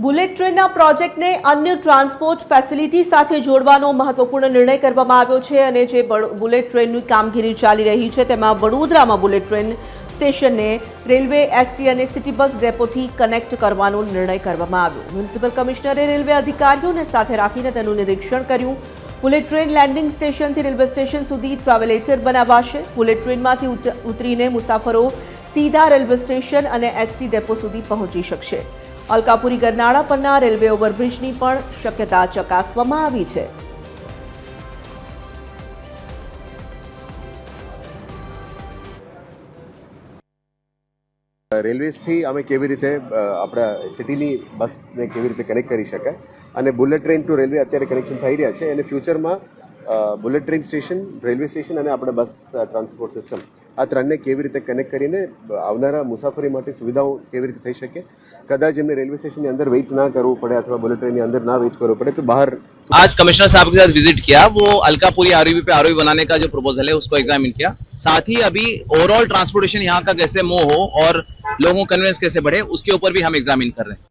Bullet ટ્રેનના પ્રોજેક્ટને અન્ય ટ્રાન્સપોર્ટ ફેસિલિટી સાથે જોડવાનો મહત્વપૂર્ણ નિર્ણય કરવામાં આવ્યો છે અને જે બુલેટ ટ્રેનની કામગીરી ચાલી રહી છે તેમાં વડોદરામાં બુલેટ ટ્રેન સ્ટેશનને રેલવે એસટી અને સિટી બસ ડેપોથી કનેક્ટ કરવાનો નિર્ણય કરવામાં આવ્યો. મ્યુનિસિપલ કમિશનરે રેલવે અધિકારીઓને સાથે રાખીને તેનું નિરીક્ષણ કર્યું. બુલેટ ટ્રેન લેન્ડિંગ સ્ટેશનથી રેલવે સ્ટેશન સુધી ટ્રાવેલેટર બનાવાશે. બુલેટ ટ્રેનમાંથી ઉતરીને મુસાફરો સીધા રેલવે સ્ટેશન અને એસટી ડેપો સુધી પહોંચી શકશે. અલકાપુરી ગરનાળા પરના રેલવે ઓવરબ્રિજની પણ શક્યતા ચકાસવામાં આવી છે. રેલવેઝથી અમે કેવી રીતે આપણા સિટીની બસને કેવી રીતે કનેક્ટ કરી શકાય અને બુલેટ ટ્રેન ટુ રેલવે અત્યારે કનેક્શન થઈ રહ્યા છે અને ફ્યુચરમાં bullet train station, railway station અને આપણે બસ ટ્રાન્સપોર્ટ સિસ્ટમ આ ત્રણને કેવી રીતે કનેક્ટ કરીને આવનારા મુસાફરી માટે સુવિધાઓ કેવી રીતે થઈ શકે. કદાચ એમને રેલવે સ્ટેશનની અંદર વેઇટ ના કરવું પડે અથવા બુલેટ ટ્રેનની અંદર ના વેઇટ કરવું પડે તો બહાર. आज कमिश्नर साहब के साथ विजिट किया, वो अलकापुरी आरओबी पे आरओबी बनाने का जो प्रपोजल है उसको एग्जामिन किया. साथ ही अभी ओवरऑल ट्रांसपोर्टेशन यहाँ का कैसे मूव हो और लोगों को कन्वेंस कैसे बढ़े उसके ऊपर भी हम एग्जामिन कर रहे हैं.